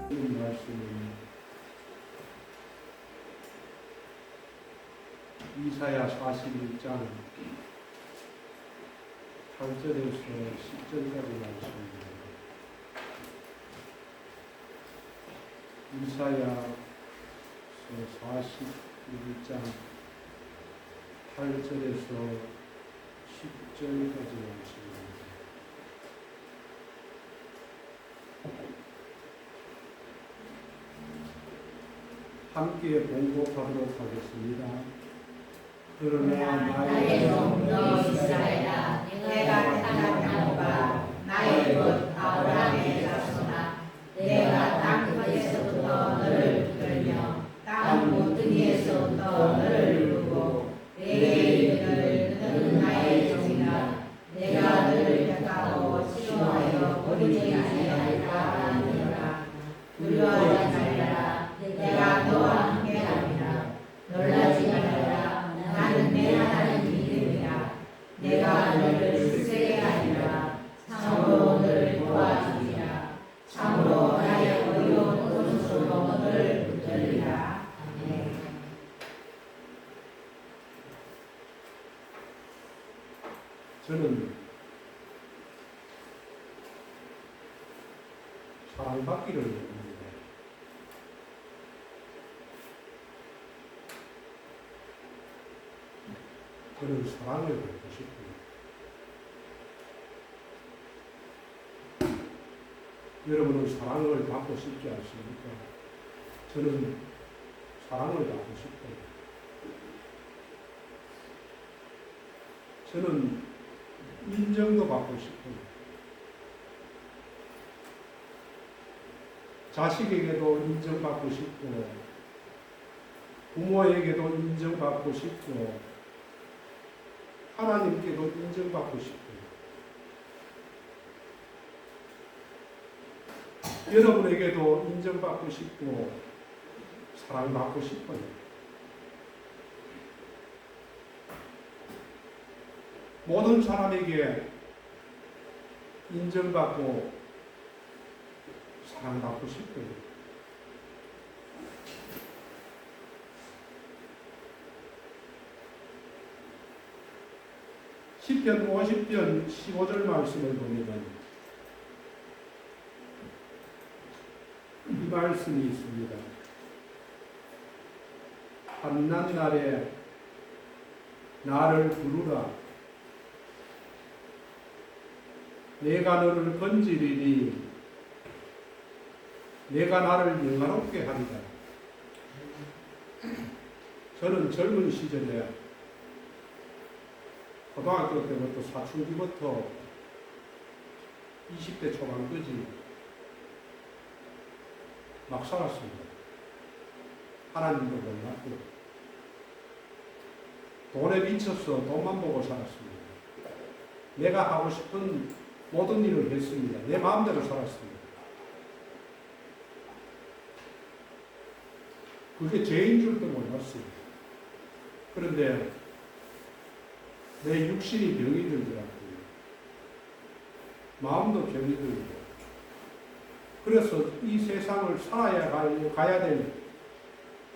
이 말씀은 이사야 41장 8절에서 10절까지 말씀입니다. 이사야 41장 8절에서 10절까지 말씀입니다. 함께 봉독하도록 하겠습니다. 그러나 나의 종 너 이스라엘아, 내가 택한 바 나의 것 아브라함의 자손아, 내가 땅 끝에서부터 너를 붙들며 땅 모퉁이에서부터 너를 이루고 내게 이르기를 너는 나의 종이라. 내가 너를 택하고 치료하여 버리지 아니하리라 하니라. 두려워하지 말라. 내가 너와 함께하리라. 놀라지 말라. 나는 내 하나님 이름이라. 내가 너를 굳세게 하리라. 참으로 너를 도와주리라. 참으로 나의 어려운 오른손으로 너를 붙들리라. 아멘. 저는 사랑받기를 원합니다. 저는 사랑을 받고 싶어요. 여러분은 사랑을 받고 싶지 않습니까? 저는 사랑을 받고 싶어요. 저는 인정도 받고 싶어요. 자식에게도 인정받고 싶고, 부모에게도 인정받고 싶고, 하나님께도 인정받고 싶어요. 여러분에게도 인정받고 싶고, 사랑받고 싶어요. 모든 사람에게 인정받고, 사랑받고 싶어요. 시편 50편 15절 말씀을 보면 이 말씀이 있습니다. 한낮 날에 나를 부르라. 내가 너를 건지리니 내가 나를 영화롭게 하리라. 저는 젊은 시절에 고등학교 때부터 사춘기부터 20대 초반까지 막 살았습니다. 하나님도 몰랐고 돈에 미쳐서 돈만 보고 살았습니다. 내가 하고 싶은 모든 일을 했습니다. 내 마음대로 살았습니다. 그게 죄인 줄도 몰랐어요. 그런데 내 육신이 병이 들더라고요. 마음도 병이 들고. 그래서 이 세상을 가야 될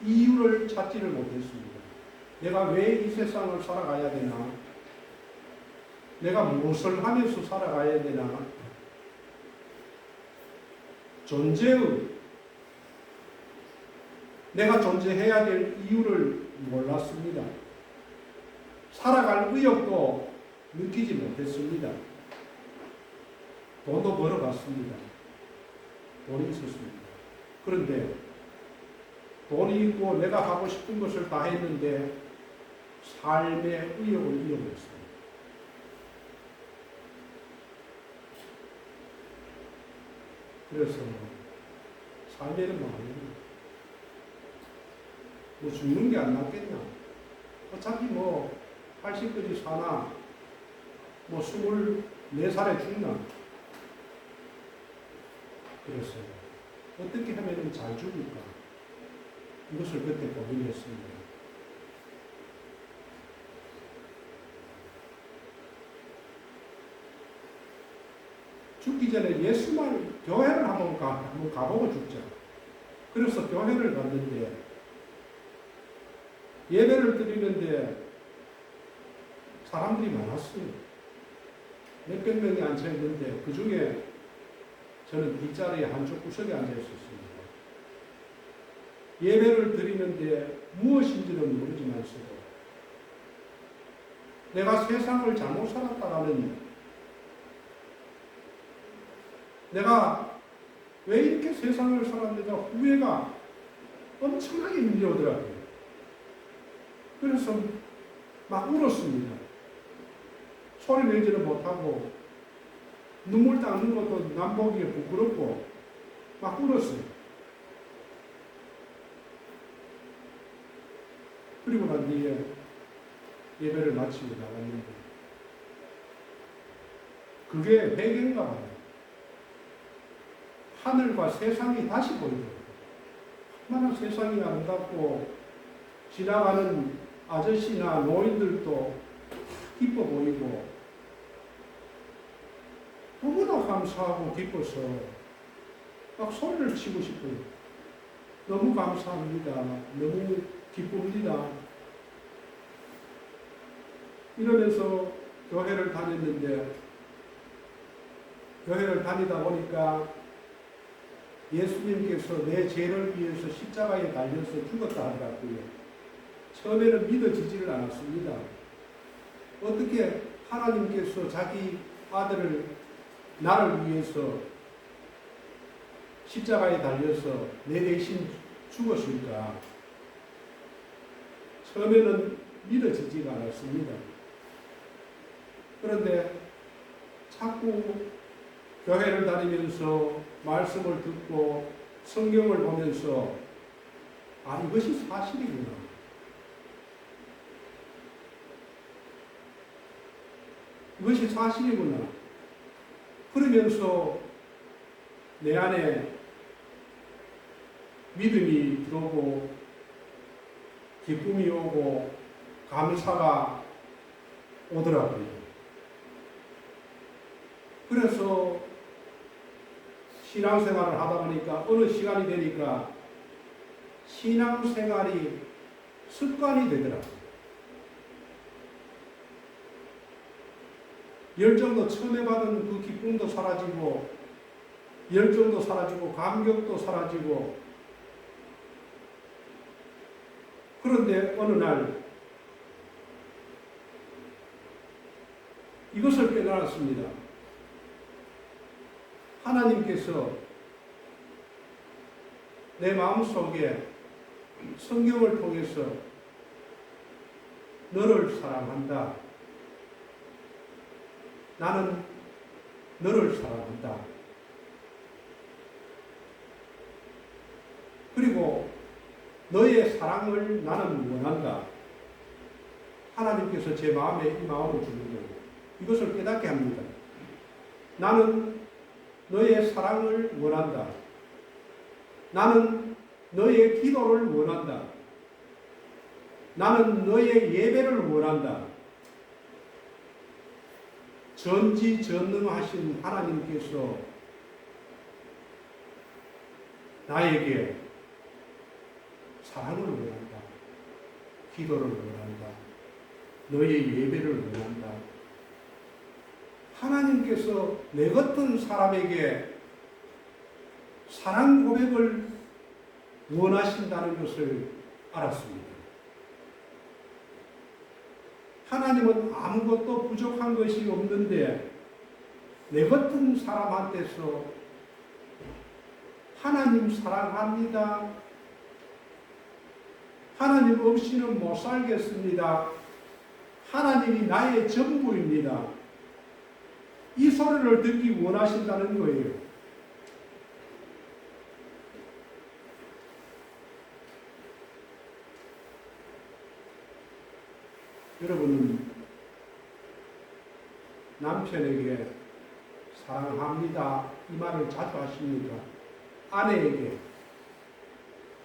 이유를 찾지를 못했습니다. 내가 왜 이 세상을 살아가야 되나? 내가 무엇을 하면서 살아가야 되나? 내가 존재해야 될 이유를 몰랐습니다. 살아갈 의욕도 느끼지 못했습니다. 돈도 벌어갔습니다. 돈이 있었습니다. 그런데 돈이 있고 내가 하고 싶은 것을 다 했는데 삶의 의욕을 잃어버렸습니다. 그래서 삶에는 말이에요. 뭐 죽는 게 안 낫겠냐? 어차피 뭐 80까지 사나, 뭐 24살에 죽나? 그래서 어떻게 하면 잘 죽을까? 이것을 그때 고민했습니다. 죽기 전에 예수만 교회를 한번 가보고 죽자. 그래서 교회를 갔는데 예배를 드리는데 사람들이 많았어요. 몇백 명이 앉아있는데 그 중에 저는 뒷자리에 한쪽 구석에 앉아있었습니다. 예배를 드리는데 무엇인지는 모르지만서도 내가 세상을 잘못 살았다라는, 내가 왜 이렇게 세상을 살았는가 후회가 엄청나게 밀려오더라고요. 그래서 막 울었습니다. 소리 내지는 못하고 눈물 닦는 것도 남보기에 부끄럽고 막 울었어요. 그리고 난 뒤에 예배를 마치고 나갔는데 그게 배경인가 봐요. 하늘과 세상이 다시 보이더라고요. 얼마나 세상이 아름답고 지나가는 아저씨나 노인들도 기뻐 보이고 너무나 감사하고 기뻐서 막 소리를 치고 싶어요. 너무 감사합니다. 너무 기쁩니다. 이러면서 교회를 다녔는데, 교회를 다니다 보니까 예수님께서 내 죄를 위해서 십자가에 달려서 죽었다 하더라고요. 처음에는 믿어지지를 않았습니다. 어떻게 하나님께서 자기 아들을 나를 위해서 십자가에 달려서 내 대신 죽었을까? 처음에는 믿어지지가 않았습니다. 그런데 자꾸 교회를 다니면서 말씀을 듣고 성경을 보면서 이것이 사실이구나. 이것이 사실이구나. 그러면서 내 안에 믿음이 들어오고 기쁨이 오고 감사가 오더라고요. 그래서 신앙생활을 하다 보니까 어느 시간이 되니까 신앙생활이 습관이 되더라고요. 열정도 처음에 받은 그 기쁨도 사라지고 열정도 사라지고 감격도 사라지고, 그런데 어느 날 이것을 깨달았습니다. 하나님께서 내 마음속에 성경을 통해서 너를 사랑한다. 나는 너를 사랑한다. 그리고 너의 사랑을 나는 원한다. 하나님께서 제 마음에 이 마음을 주는 거예요. 이것을 깨닫게 합니다. 나는 너의 사랑을 원한다. 나는 너의 기도를 원한다. 나는 너의 예배를 원한다. 전지전능하신 하나님께서 나에게 사랑을 원한다. 기도를 원한다. 너의 예배를 원한다. 하나님께서 내 같은 사람에게 사랑 고백을 원하신다는 것을 알았습니다. 하나님은 아무것도 부족한 것이 없는데 내 같은 사람한테서 하나님 사랑합니다. 하나님 없이는 못 살겠습니다. 하나님이 나의 전부입니다. 이 소리를 듣기 원하신다는 거예요. 여러분은 남편에게 사랑합니다 이 말을 자주 하십니까? 아내에게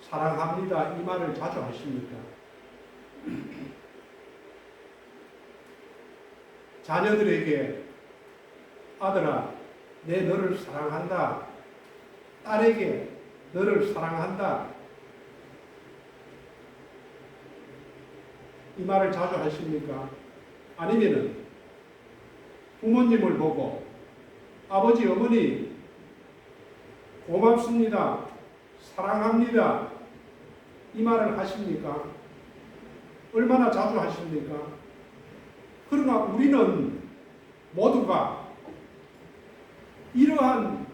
사랑합니다 이 말을 자주 하십니까? 자녀들에게 아들아, 내 너를 사랑한다. 딸에게 너를 사랑한다. 이 말을 자주 하십니까? 아니면은 부모님을 보고 아버지, 어머니 고맙습니다. 사랑합니다. 이 말을 하십니까? 얼마나 자주 하십니까? 그러나 우리는 모두가 이러한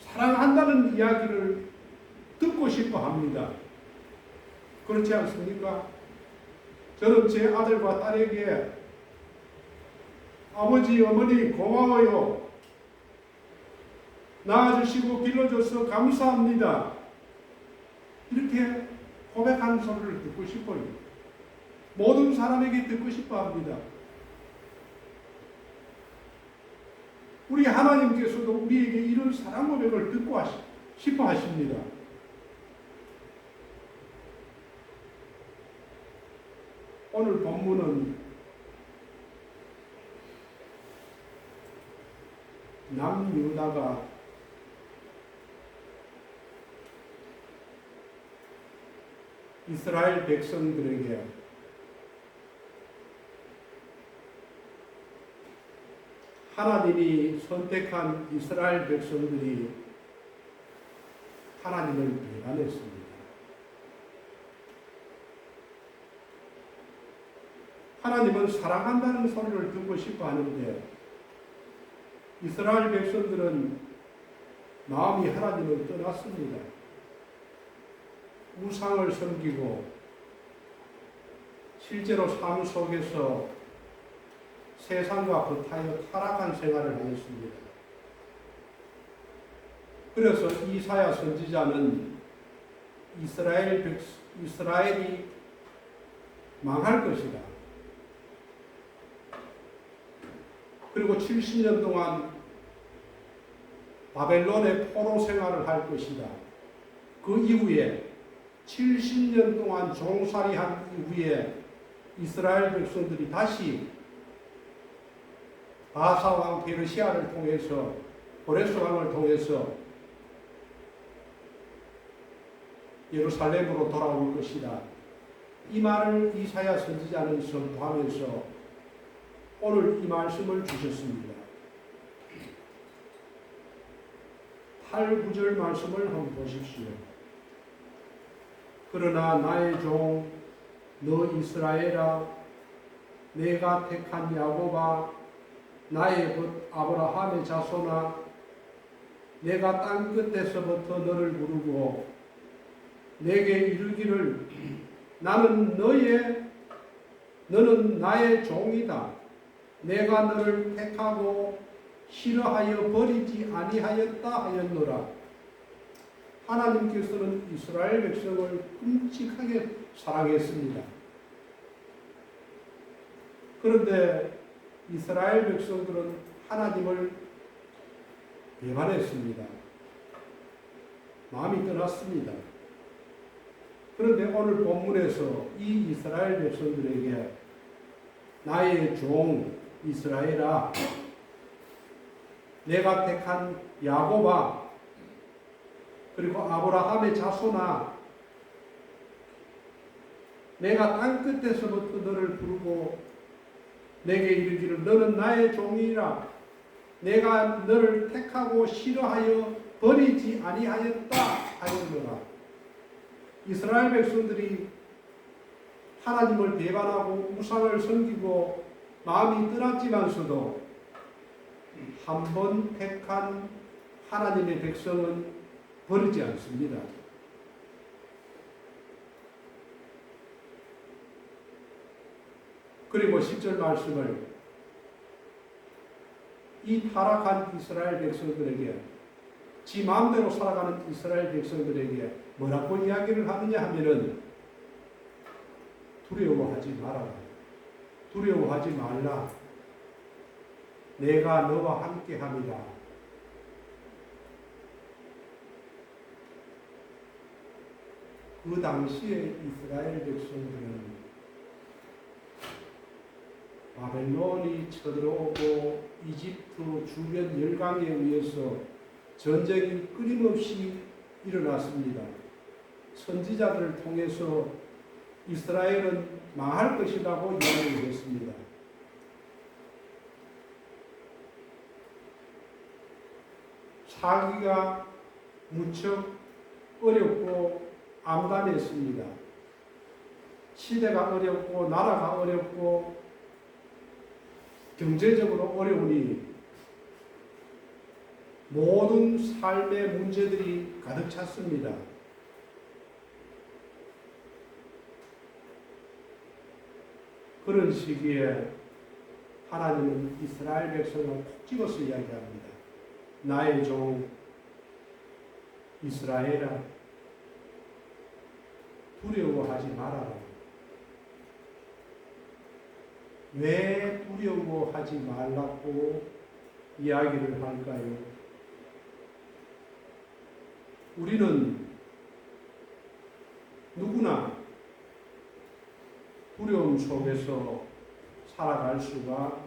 사랑한다는 이야기를 듣고 싶어 합니다. 그렇지 않습니까? 저는 제 아들과 딸에게 아버지, 어머니 고마워요. 낳아주시고 길러줘서 감사합니다. 이렇게 고백하는 소리를 듣고 싶어요. 모든 사람에게 듣고 싶어 합니다. 우리 하나님께서도 우리에게 이런 사랑 고백을 듣고 싶어 하십니다. 오늘 본문은 남유다가 이스라엘 백성들에게 하나님이 선택한 이스라엘 백성들이 하나님을 배반했습니다. 하나님은 사랑한다는 소리를 듣고 싶어 하는데 이스라엘 백성들은 마음이 하나님을 떠났습니다. 우상을 섬기고 실제로 삶 속에서 세상과 거타여 타락한 생활을 하였습니다. 그래서 이사야 선지자는 이스라엘이 망할 것이다. 그리고 70년 동안 바벨론의 포로 생활을 할 것이다. 그 이후에 70년 동안 종살이한 이후에 이스라엘 백성들이 다시 바사왕 페르시아를 통해서 고레스 왕을 통해서 예루살렘으로 돌아올 것이다. 이 말을 이사야 선지자는 선포하면서 오늘 이 말씀을 주셨습니다. 8, 9절 말씀을 한번 보십시오. 그러나 나의 종 너 이스라엘아 내가 택한 야곱아 나의 것 아브라함의 자손아 내가 땅 끝에서부터 너를 부르고 내게 이르기를 나는 너는 나의 종이다. 내가 너를 택하고 싫어하여 버리지 아니하였다 하였노라. 하나님께서는 이스라엘 백성을 끔찍하게 사랑했습니다. 그런데 이스라엘 백성들은 하나님을 배반했습니다. 마음이 떠났습니다. 그런데 오늘 본문에서 이 이스라엘 백성들에게 나의 종 이스라엘아 내가 택한 야곱아 그리고 아브라함의 자손아 내가 땅 끝에서부터 너를 부르고 내게 이르기를 너는 나의 종이라 내가 너를 택하고 싫어하여 버리지 아니하였다 하였노라. 이스라엘 백성들이 하나님을 배반하고 우상을 섬기고 마음이 떠났지만서도 한 번 택한 하나님의 백성은 버리지 않습니다. 그리고 10절 말씀을 이 타락한 이스라엘 백성들에게 지 마음대로 살아가는 이스라엘 백성들에게 뭐라고 이야기를 하느냐 하면은 두려워하지 마라. 두려워하지 말라. 내가 너와 함께 함이라. 그 당시에 이스라엘 백성들은 바벨론이 쳐들어오고 이집트 주변 열강에 의해서 전쟁이 끊임없이 일어났습니다. 선지자들을 통해서 이스라엘은 망할 것이라고 이야기를 했습니다. 살기가 무척 어렵고 암담했습니다. 시대가 어렵고 나라가 어렵고 경제적으로 어려우니 모든 삶의 문제들이 가득 찼습니다. 그런 시기에 하나님은 이스라엘 백성을 콕 집어서 이야기합니다. 나의 종 이스라엘아, 두려워하지 말아라. 왜 두려워하지 말라고 이야기를 할까요? 우리는 누구나 두려움 속에서 살아갈 수가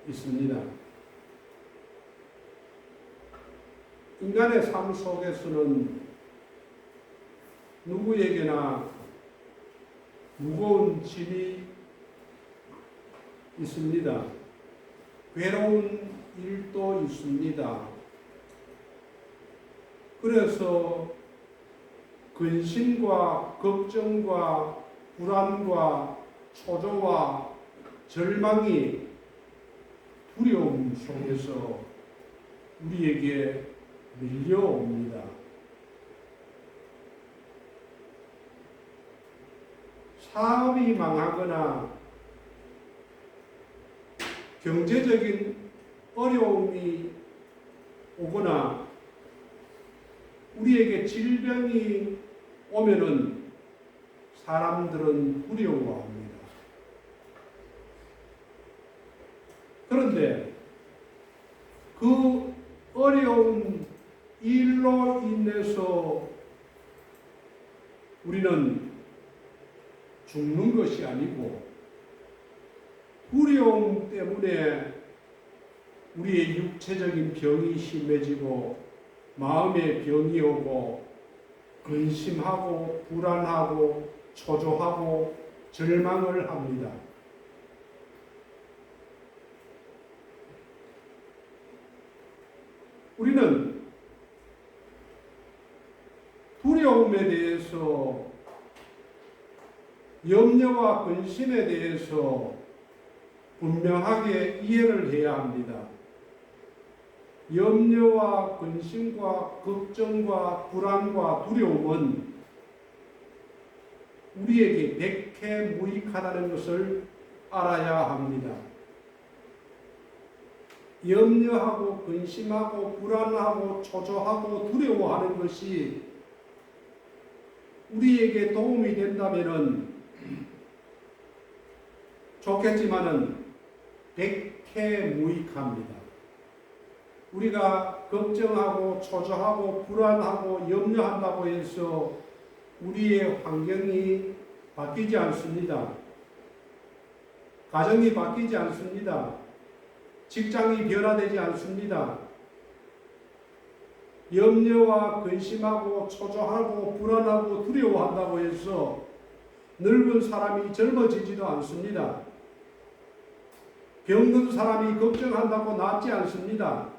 있습니다. 인간의 삶 속에서는 누구에게나 무거운 짐이 있습니다. 괴로운 일도 있습니다. 그래서 근심과 걱정과 불안과 초조와 절망이 두려움 속에서 우리에게 밀려옵니다. 사업이 망하거나 경제적인 어려움이 오거나 우리에게 질병이 오면은 사람들은 두려워합니다. 그런데 그 어려운 일로 인해서 우리는 죽는 것이 아니고 두려움 때문에 우리의 육체적인 병이 심해지고 마음의 병이 오고 근심하고 불안하고 초조하고 절망을 합니다. 우리는 두려움에 대해서 염려와 근심에 대해서 분명하게 이해를 해야 합니다. 염려와 근심과 걱정과 불안과 두려움은 우리에게 백해무익하다는 것을 알아야 합니다. 염려하고 근심하고 불안하고 초조하고 두려워하는 것이 우리에게 도움이 된다면 좋겠지만은 백해무익합니다. 우리가 걱정하고 초조하고 불안하고 염려한다고 해서 우리의 환경이 바뀌지 않습니다. 가정이 바뀌지 않습니다. 직장이 변화되지 않습니다. 염려와 근심하고 초조하고 불안하고 두려워한다고 해서 늙은 사람이 젊어지지도 않습니다. 병든 사람이 걱정한다고 낫지 않습니다.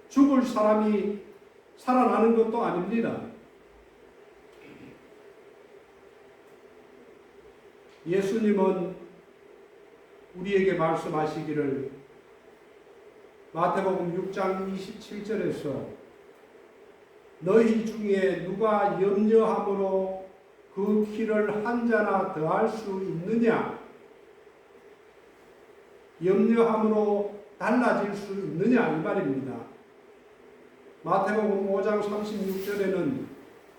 죽을 사람이 살아나는 것도 아닙니다. 예수님은 우리에게 말씀하시기를 마태복음 6장 27절에서 너희 중에 누가 염려함으로 그 키를 한 자나 더할 수 있느냐? 염려함으로 달라질 수 있느냐? 이 말입니다. 마태복음 5장 36절에는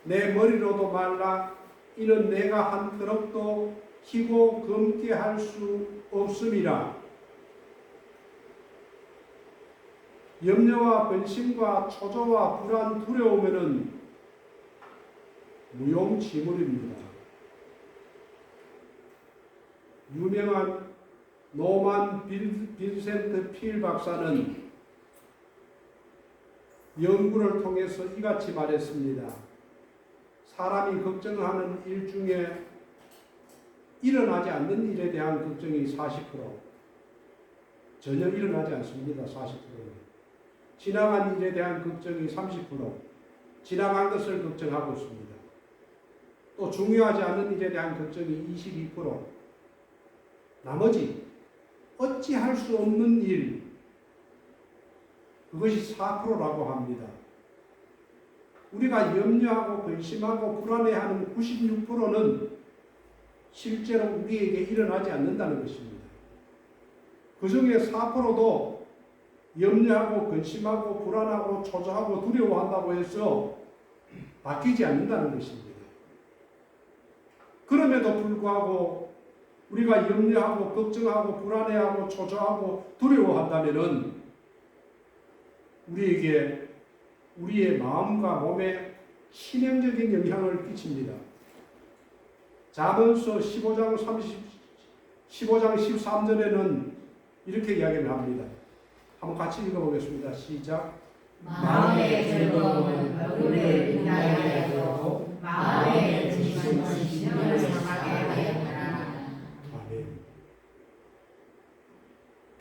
내 머리로도 말라 이는 내가 한 트럭도 키고 검게 할 수 없음이라. 염려와 근심과 초조와 불안, 두려움에는 무용지물입니다. 유명한 노만 빈센트 필 박사는 연구를 통해서 이같이 말했습니다. 사람이 걱정하는 일 중에 일어나지 않는 일에 대한 걱정이 40%, 전혀 일어나지 않습니다. 40%는. 지나간 일에 대한 걱정이 30%, 지나간 것을 걱정하고 있습니다. 또 중요하지 않은 일에 대한 걱정이 22%, 나머지 어찌할 수 없는 일, 그것이 4%라고 합니다. 우리가 염려하고 근심하고 불안해하는 96%는 실제로 우리에게 일어나지 않는다는 것입니다. 그 중에 4%도 염려하고 근심하고 불안하고 초조하고 두려워한다고 해서 바뀌지 않는다는 것입니다. 그럼에도 불구하고 우리가 염려하고 걱정하고 불안해하고 초조하고 두려워한다면은 우리에게 우리의 마음과 몸에 치명적인 영향을 끼칩니다. 잠언서 15장 13절에는 이렇게 이야기를 합니다. 한번 같이 읽어보겠습니다. 시작. 마음의 즐거움은 얼굴에 빛나게 하고 마음의 근심은 심령을 상하게 하였구나. 아멘.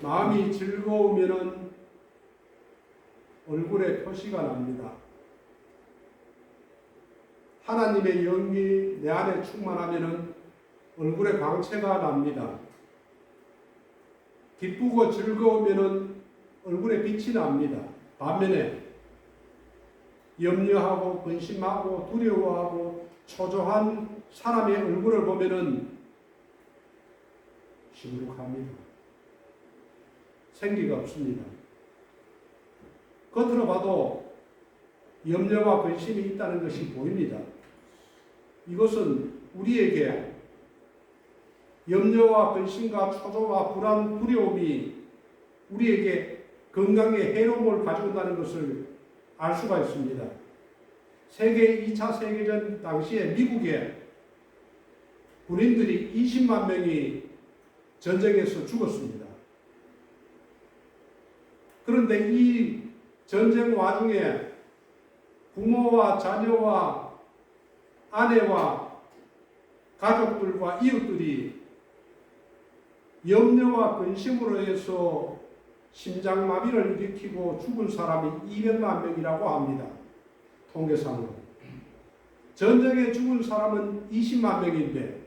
마음이 즐거우면은 얼굴에 표시가 납니다. 하나님의 영이 내 안에 충만하면은 얼굴에 광채가 납니다. 기쁘고 즐거우면은 얼굴에 빛이 납니다. 반면에 염려하고 근심하고 두려워하고 초조한 사람의 얼굴을 보면은 시무룩합니다. 생기가 없습니다. 겉으로 봐도 염려와 근심이 있다는 것이 보입니다. 이것은 우리에게 염려와 근심과 초조와 불안, 두려움이 우리에게 건강에 해로움을 가져온다는 것을 알 수가 있습니다. 세계 2차 세계전 당시에 미국에 군인들이 20만 명이 전쟁에서 죽었습니다. 그런데 이 전쟁 와중에 부모와 자녀와 아내와 가족들과 이웃들이 염려와 근심으로 해서 심장마비를 일으키고 죽은 사람이 200만 명이라고 합니다. 통계상으로. 전쟁에 죽은 사람은 20만 명인데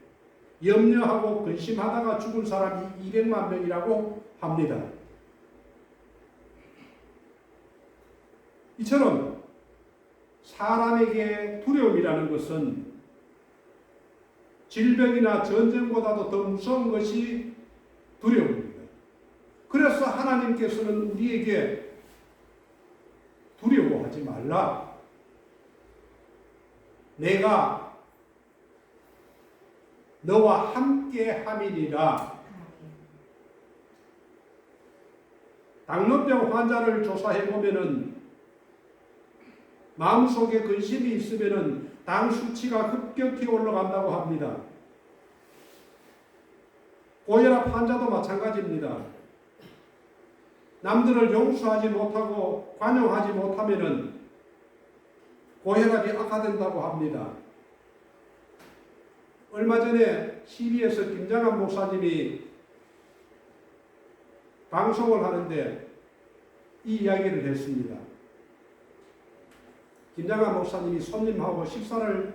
염려하고 근심하다가 죽은 사람이 200만 명이라고 합니다. 이처럼 사람에게 두려움이라는 것은 질병이나 전쟁보다도 더 무서운 것이 두려움입니다. 그래서 하나님께서는 우리에게 두려워하지 말라. 내가 너와 함께 함이니라. 당뇨병 환자를 조사해 보면은 마음속에 근심이 있으면은 당 수치가 급격히 올라간다고 합니다. 고혈압 환자도 마찬가지입니다. 남들을 용서하지 못하고 관용하지 못하면은 고혈압이 악화된다고 합니다. 얼마 전에 CBS 김장한 목사님이 방송을 하는데 이 이야기를 했습니다. 김장한 목사님이 손님하고 식사를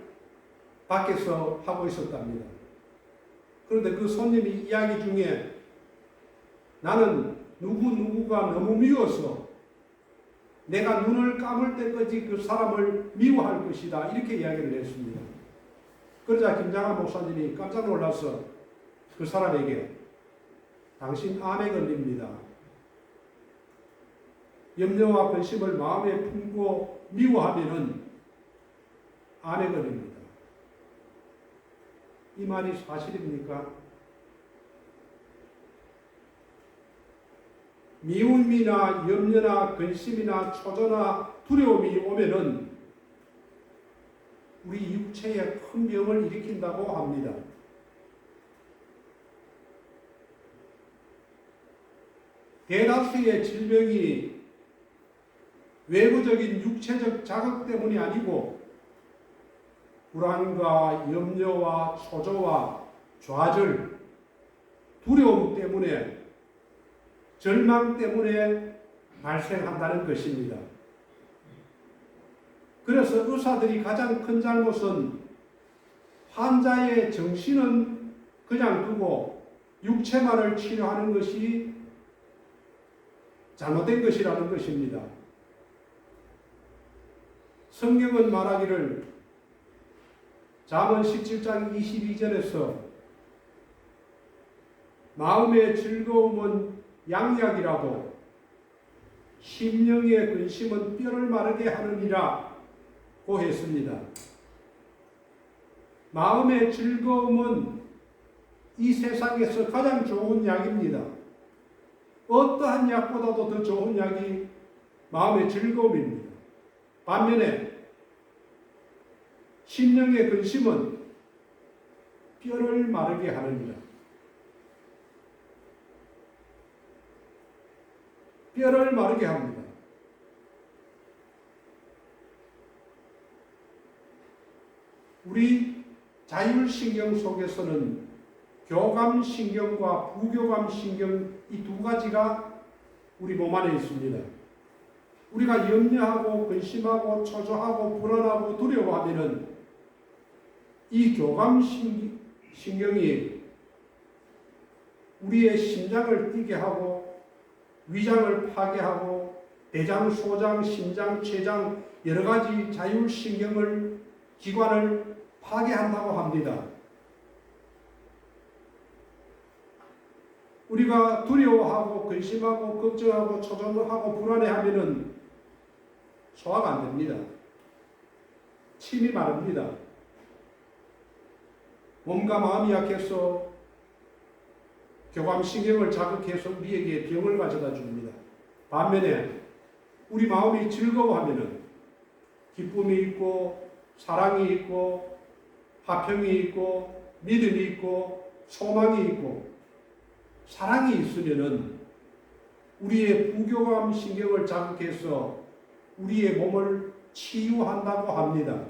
밖에서 하고 있었답니다. 그런데 그 손님이 이야기 중에 나는 누구가 너무 미워서 내가 눈을 감을 때까지 그 사람을 미워할 것이다. 이렇게 이야기를 했습니다. 그러자 김장한 목사님이 깜짝 놀라서 그 사람에게 당신 암에 걸립니다. 염려와 근심을 마음에 품고 미워하면은 암에 걸립니다. 이 말이 사실입니까? 미움이나 염려나 근심이나 초조나 두려움이 오면은 우리 육체에 큰 병을 일으킨다고 합니다. 대다수의 질병이 외부적인 육체적 자극 때문이 아니고 불안과 염려와 초조와 좌절, 두려움 때문에, 절망 때문에 발생한다는 것입니다. 그래서 의사들이 가장 큰 잘못은 환자의 정신은 그냥 두고 육체만을 치료하는 것이 잘못된 것이라는 것입니다. 성경은 말하기를 잠언 17장 22절에서 마음의 즐거움은 양약이라도 심령의 근심은 뼈를 마르게 하느니라 고 했습니다. 마음의 즐거움은 이 세상에서 가장 좋은 약입니다. 어떠한 약보다도 더 좋은 약이 마음의 즐거움입니다. 반면에 심령의 근심은 뼈를 마르게 하느니라. 뼈를 마르게 합니다. 우리 자율신경 속에서는 교감신경과 부교감신경 이 두 가지가 우리 몸 안에 있습니다. 우리가 염려하고 근심하고 초조하고 불안하고 두려워하면은 이 교감신경이 우리의 심장을 뛰게 하고 위장을 파괴하고 대장, 소장, 심장, 췌장 여러 가지 자율신경을 기관을 파괴한다고 합니다. 우리가 두려워하고 근심하고 걱정하고 초조하고 불안해하면은 소화가 안 됩니다. 침이 마릅니다. 몸과 마음이 약해서 교감신경을 자극해서 우리에게 병을 가져다 줍니다. 반면에 우리 마음이 즐거워하면은 기쁨이 있고 사랑이 있고 화평이 있고 믿음이 있고 소망이 있고 사랑이 있으면은 우리의 부교감 신경을 자극해서 우리의 몸을 치유한다고 합니다.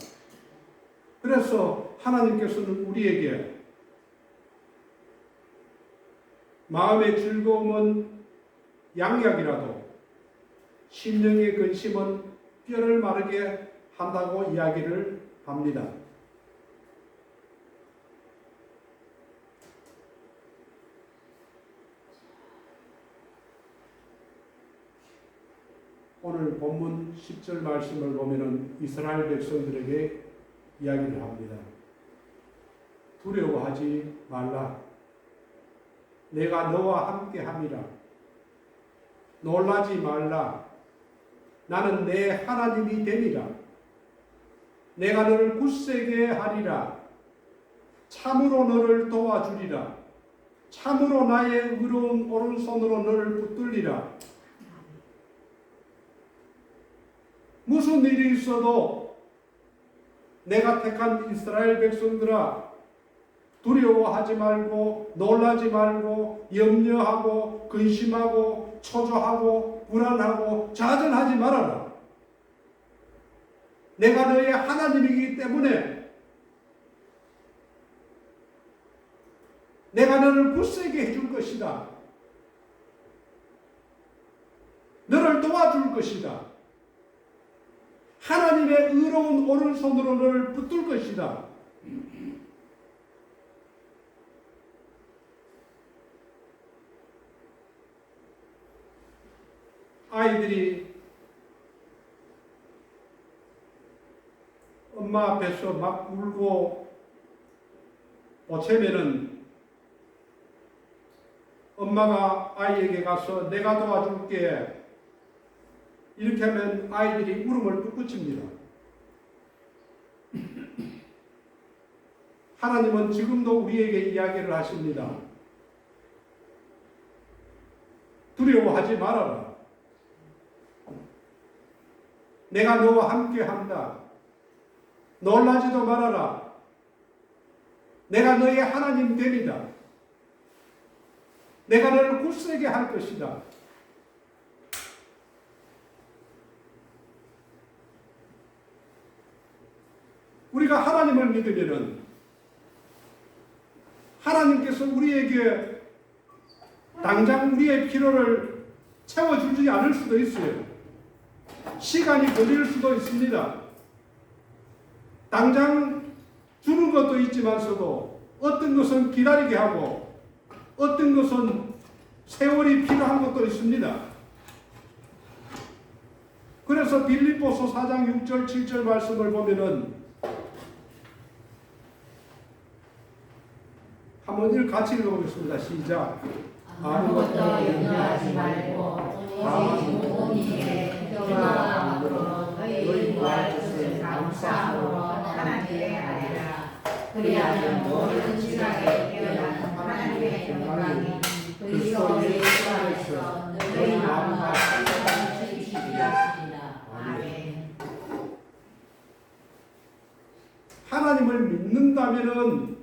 그래서 하나님께서는 우리에게 마음의 즐거움은 양약이라도 심령의 근심은 뼈를 마르게 한다고 이야기를 합니다. 오늘 본문 10절 말씀을 보면은 이스라엘 백성들에게 이야기를 합니다. 두려워하지 말라. 내가 너와 함께 함이라. 놀라지 말라. 나는 내 하나님이 됨이라. 내가 너를 굳세게 하리라. 참으로 너를 도와주리라. 참으로 나의 의로운 오른손으로 너를 붙들리라. 무슨 일이 있어도 내가 택한 이스라엘 백성들아, 두려워하지 말고 놀라지 말고 염려하고 근심하고 초조하고 불안하고 좌절하지 말아라. 내가 너의 하나님이기 때문에 내가 너를 굳세게 해줄 것이다. 너를 도와줄 것이다. 하나님의 의로운 오른손으로 너를 붙들 것이다. 아이들이 엄마 앞에서 막 울고 보채면은 엄마가 아이에게 가서 내가 도와줄게 이렇게 하면 아이들이 울음을 뚝 그칩니다. 하나님은 지금도 우리에게 이야기를 하십니다. 두려워하지 말아라. 내가 너와 함께 한다. 놀라지도 말아라. 내가 너의 하나님 됨이다. 내가 너를 굳세게 할 것이다. 우리가 하나님을 믿으면은 하나님께서 우리에게 당장 우리의 필요를 채워주지 않을 수도 있어요. 시간이 걸릴 수도 있습니다. 당장 주는 것도 있지만서도 어떤 것은 기다리게 하고 어떤 것은 세월이 필요한 것도 있습니다. 그래서 빌립보서 4장 6절 7절 말씀을 보면은 한번 같이 읽어보겠습니다. 시작. 아무것도 염려하지 말고 오직 모든 일에 기도와 감사로 너희 구할 것을 감사함으로 하나님께 아뢰라. 그리하면 모든 지각에 뛰어난 하나님의 영광이 그리스도 예수 안에서 너희 마음과 생각을 지키시리라. 아멘. 하나님을 믿는다면은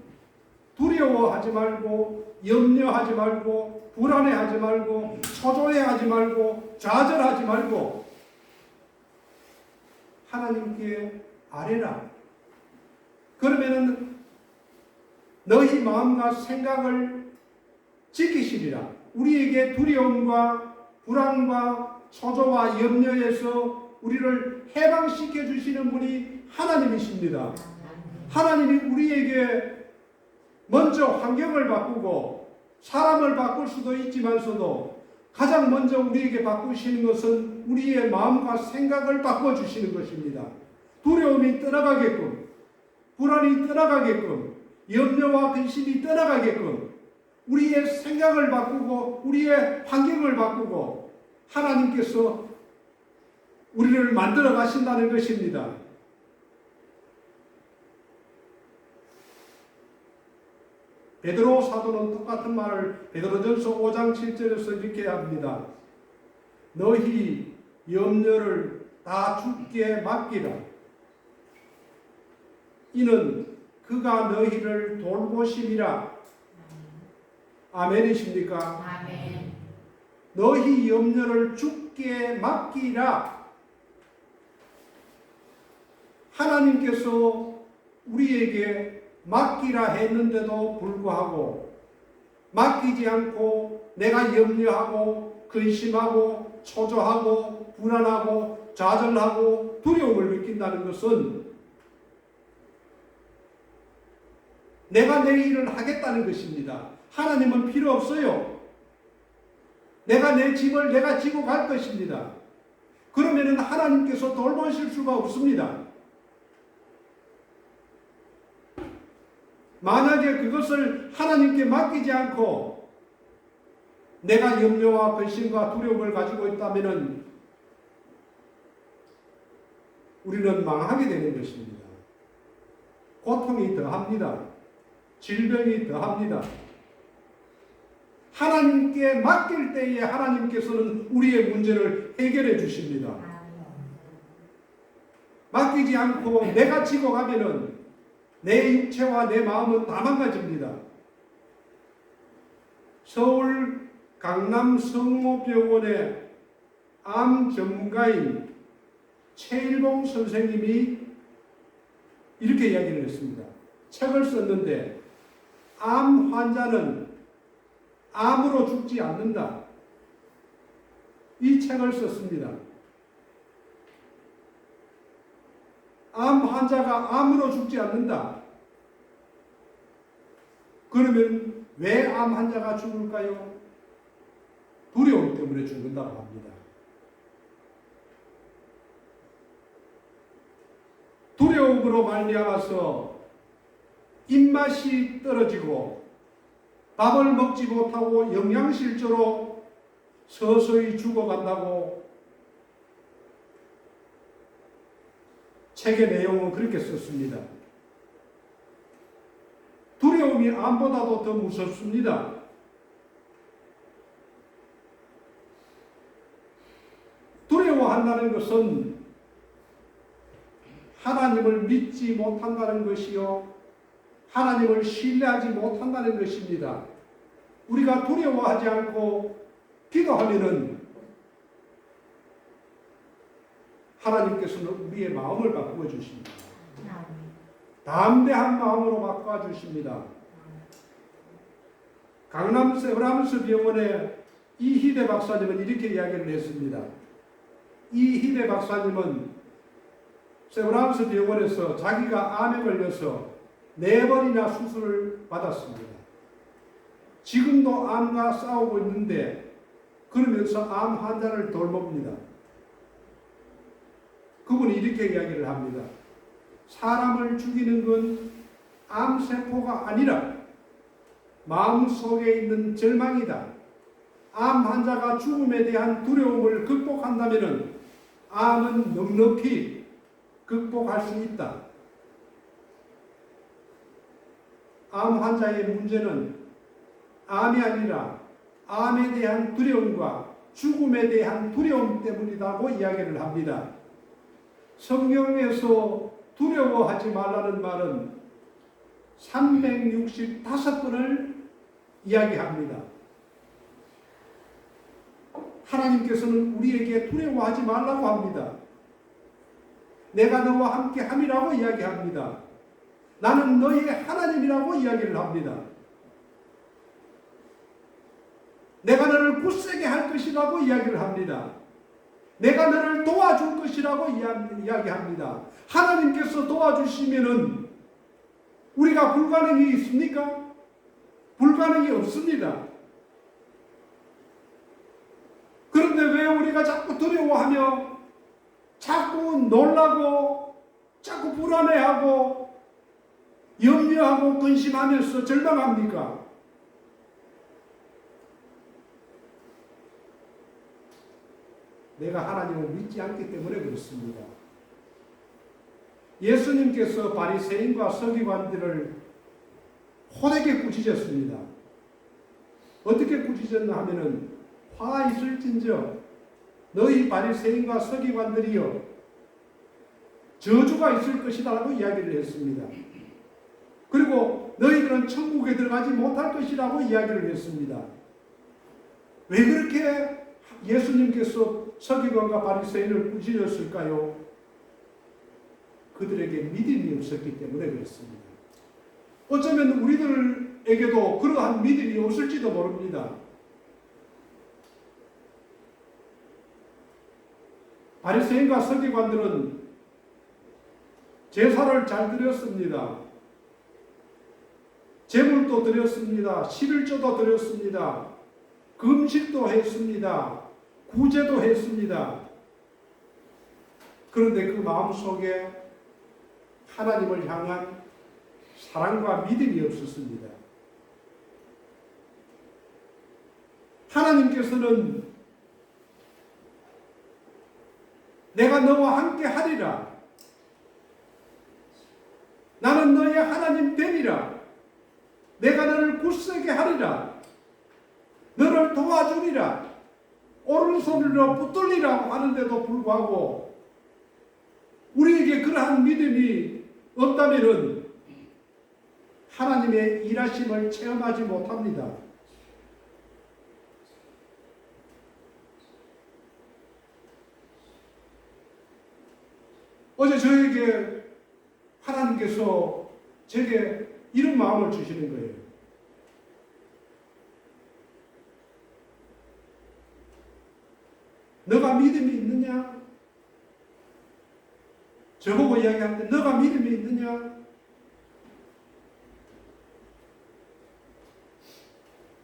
두려워하지 말고 염려하지 말고 불안해하지 말고 초조해하지 말고 좌절하지 말고 하나님께 아뢰라. 그러면은 너희 마음과 생각을 지키시리라. 우리에게 두려움과 불안과 초조와 염려에서 우리를 해방시켜 주시는 분이 하나님이십니다. 하나님이 우리에게 먼저 환경을 바꾸고 사람을 바꿀 수도 있지만서도 가장 먼저 우리에게 바꾸시는 것은 우리의 마음과 생각을 바꿔주시는 것입니다. 두려움이 떠나가게끔, 불안이 떠나가게끔, 염려와 근심이 떠나가게끔 우리의 생각을 바꾸고 우리의 환경을 바꾸고 하나님께서 우리를 만들어 가신다는 것입니다. 베드로 사도는 똑같은 말을 베드로전서 5장 7절에서 이렇게 합니다. 너희 염려를 다 주께 맡기라. 이는 그가 너희를 돌보심이라. 아멘이십니까? 아멘. 너희 염려를 주께 맡기라. 하나님께서 우리에게 맡기라 했는데도 불구하고 맡기지 않고 내가 염려하고 근심하고 초조하고 불안하고 좌절하고 두려움을 느낀다는 것은 내가 내 일을 하겠다는 것입니다. 하나님은 필요 없어요. 내가 내 짐을 내가 지고 갈 것입니다. 그러면은 하나님께서 돌보실 수가 없습니다. 만약에 그것을 하나님께 맡기지 않고 내가 염려와 근심과 두려움을 가지고 있다면 우리는 망하게 되는 것입니다. 고통이 더합니다. 질병이 더합니다. 하나님께 맡길 때에 하나님께서는 우리의 문제를 해결해 주십니다. 맡기지 않고 내가 지고 가면은 내 육체와 내 마음은 다 망가집니다. 서울 강남 성모병원의 암 전문가인 최일봉 선생님이 이렇게 이야기를 했습니다. 책을 썼는데 암 환자는 암으로 죽지 않는다. 이 책을 썼습니다. 암 환자가 암으로 죽지 않는다. 그러면 왜 암 환자가 죽을까요? 두려움 때문에 죽는다고 합니다. 두려움으로 말미암아서 입맛이 떨어지고 밥을 먹지 못하고 영양실조로 서서히 죽어간다고 책의 내용은 그렇게 썼습니다. 두려움이 암보다도 더 무섭습니다. 두려워한다는 것은 하나님을 믿지 못한다는 것이요, 하나님을 신뢰하지 못한다는 것입니다. 우리가 두려워하지 않고 기도하면은 하나님께서는 우리의 마음을 바꾸어 주십니다. 담대한 마음으로 바꿔주십니다. 강남 세브란스 병원의 이희대 박사님은 이렇게 이야기를 했습니다. 이희대 박사님은 세브란스 병원에서 자기가 암에 걸려서 4번이나 수술을 받았습니다. 지금도 암과 싸우고 있는데 그러면서 암 환자를 돌봅니다. 그분이 이렇게 이야기를 합니다. 사람을 죽이는 건 암세포가 아니라 마음속에 있는 절망이다. 암 환자가 죽음에 대한 두려움을 극복한다면 암은 넉넉히 극복할 수 있다. 암 환자의 문제는 암이 아니라 암에 대한 두려움과 죽음에 대한 두려움 때문이라고 이야기를 합니다. 성경에서 두려워하지 말라는 말은 365번을 이야기합니다. 하나님께서는 우리에게 두려워하지 말라고 합니다. 내가 너와 함께 함이라고 이야기합니다. 나는 너의 하나님이라고 이야기를 합니다. 내가 너를 굳세게 할 것이라고 이야기를 합니다. 내가 너를 도와줄 것이라고 이야기합니다. 하나님께서 도와주시면은 우리가 불가능이 있습니까? 불가능이 없습니다. 그런데 왜 우리가 자꾸 두려워하며 자꾸 놀라고 자꾸 불안해하고 염려하고 근심하면서 절망합니까? 내가 하나님을 믿지 않기 때문에 그렇습니다. 예수님께서 바리새인과 서기관들을 호되게 꾸짖었습니다. 어떻게 꾸짖었나 하면은 화 있을진저 너희 바리새인과 서기관들이여 저주가 있을 것이다라고 이야기를 했습니다. 그리고 너희들은 천국에 들어가지 못할 것이라고 이야기를 했습니다. 왜 그렇게 예수님께서 서기관과 바리새인을 꾸짖었을까요? 그들에게 믿음이 없었기 때문에 그렇습니다. 어쩌면 우리들에게도 그러한 믿음이 없을지도 모릅니다. 바리새인과 서기관들은 제사를 잘 드렸습니다. 제물도 드렸습니다. 11조도 드렸습니다. 금식도 했습니다. 구제도 했습니다. 그런데 그 마음속에 하나님을 향한 사랑과 믿음이 없었습니다. 하나님께서는 내가 너와 함께 하리라. 나는 너의 하나님 되리라. 내가 너를 굳세게 하리라. 너를 도와주리라. 오른손으로 붙들리라고 하는데도 불구하고 우리에게 그러한 믿음이 없다면 하나님의 일하심을 체험하지 못합니다. 어제 저에게 하나님께서 제게 이런 마음을 주시는 거예요. 너가 믿음이 있느냐? 저보고 이야기하는데 너가 믿음이 있느냐?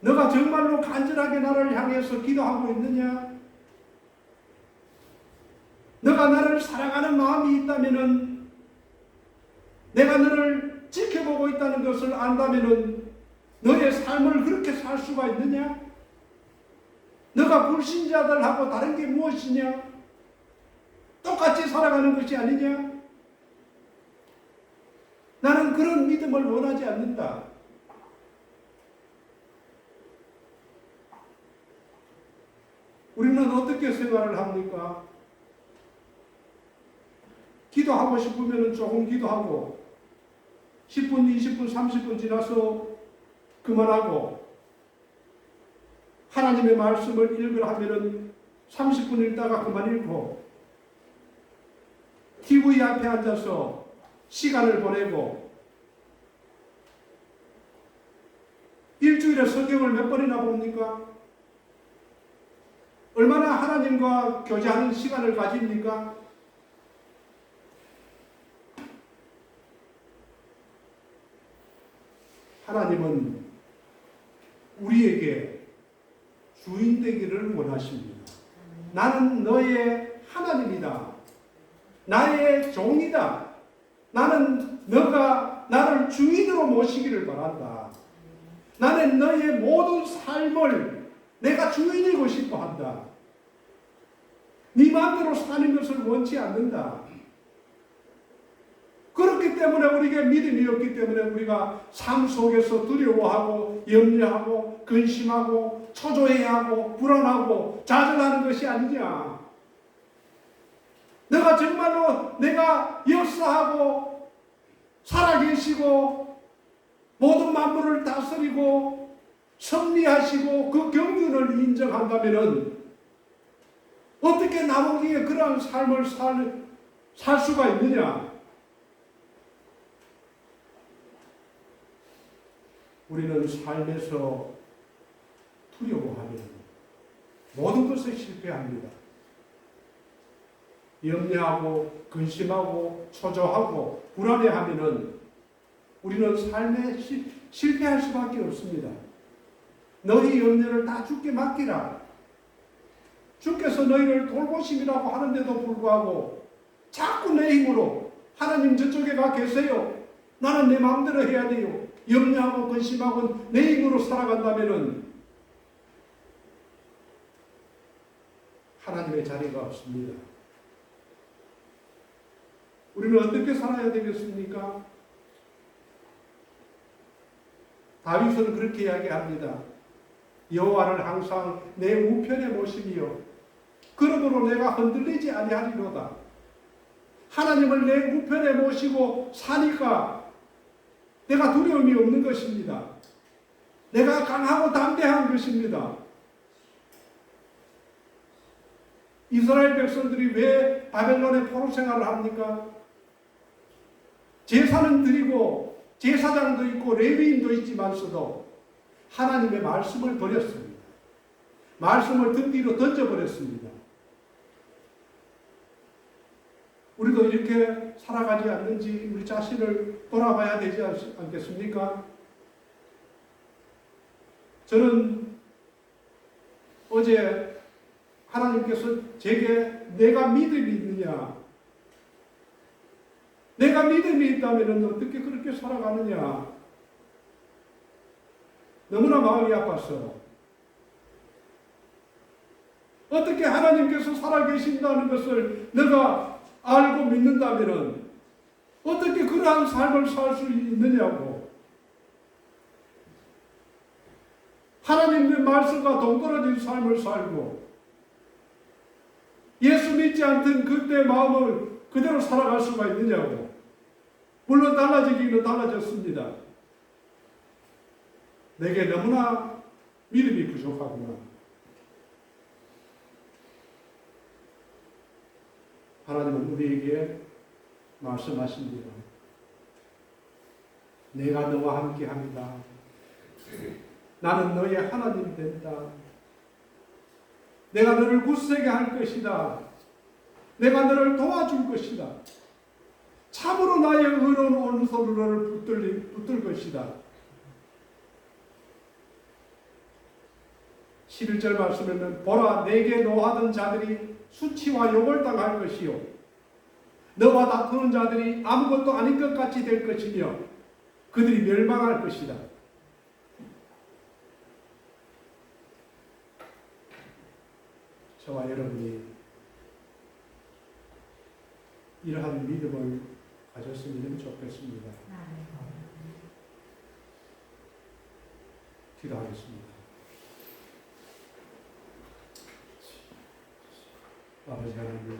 너가 정말로 간절하게 나를 향해서 기도하고 있느냐? 너가 나를 사랑하는 마음이 있다면은 내가 너를 지켜보고 있다는 것을 안다면은 너의 삶을 그렇게 살 수가 있느냐? 너가 불신자들하고 다른 게 무엇이냐? 똑같이 살아가는 것이 아니냐? 나는 그런 믿음을 원하지 않는다. 우리는 어떻게 생활을 합니까? 기도하고 싶으면 조금 기도하고 10분, 20분, 30분 지나서 그만하고 하나님의 말씀을 읽으라 하면은 30분 읽다가 그만 읽고 TV 앞에 앉아서 시간을 보내고 일주일에 성경을 몇 번이나 봅니까? 얼마나 하나님과 교제하는 시간을 가집니까? 하나님은 우리에게 주인 되기를 원하십니다. 나는 너의 하나님이다. 나의 종이다. 나는 너가 나를 주인으로 모시기를 바란다. 나는 너의 모든 삶을 내가 주인이고 싶어 한다. 네 마음대로 사는 것을 원치 않는다. 그렇기 때문에 우리에게 믿음이 없기 때문에 우리가 삶 속에서 두려워하고 염려하고 근심하고 초조해하고 불안하고 좌절하는 것이 아니냐. 너가 정말로 내가 역사하고 살아계시고 모든 만물을 다스리고 섭리하시고 그 경륜을 인정한다면 어떻게 나보기에 그러한 삶을 살 수가 있느냐? 우리는 삶에서 두려워하면 모든 것에 실패합니다. 염려하고 근심하고 초조하고 불안해하면 우리는 삶에 실패할 수밖에 없습니다. 너희 염려를 다 주께 맡기라. 주께서 너희를 돌보심이라고 하는데도 불구하고 자꾸 내 힘으로 하나님 저쪽에 가 계세요. 나는 내 마음대로 해야 돼요. 염려하고 근심하고 내 힘으로 살아간다면 하나님의 자리가 없습니다. 우리는 어떻게 살아야 되겠습니까? 다윗은 그렇게 이야기합니다. 여호와를 항상 내 우편에 모시며 그러므로 내가 흔들리지 아니하리로다. 하나님을 내 우편에 모시고 사니까 내가 두려움이 없는 것입니다. 내가 강하고 담대한 것입니다. 이스라엘 백성들이 왜 바벨론의 포로 생활을 합니까? 제사는 드리고 제사장도 있고 레위인도 있지만서도 하나님의 말씀을 버렸습니다. 말씀을 등 뒤로 던져버렸습니다. 우리도 이렇게 살아가지 않는지 우리 자신을 돌아봐야 되지 않겠습니까? 저는 어제 하나님께서 제게 내가 믿음이 있느냐, 내가 믿음이 있다면 어떻게 그렇게 살아가느냐, 너무나 마음이 아팠어. 어떻게 하나님께서 살아계신다는 것을 내가 알고 믿는다면 어떻게 그러한 삶을 살 수 있느냐고. 하나님의 말씀과 동떨어진 삶을 살고 예수 믿지 않던 그때의 마음을 그대로 살아갈 수가 있느냐고. 물론 달라지기는 달라졌습니다. 내게 너무나 믿음이 부족하구나. 하나님은 우리에게 말씀하십니다. 내가 너와 함께 합니다. 나는 너의 하나님이 된다. 내가 너를 굳세게 할 것이다. 내가 너를 도와줄 것이다. 참으로 나의 의로운 오른손으로 너를 붙들 것이다. 11절 말씀에는 보라 내게 노하던 자들이 수치와 욕을 당할 것이요 너와 다투는 자들이 아무것도 아닌 것 같이 될 것이며 그들이 멸망할 것이다. 저와 여러분이 이러한 믿음을 가졌으면 좋겠습니다. 기도하겠습니다. 아버지 하나님,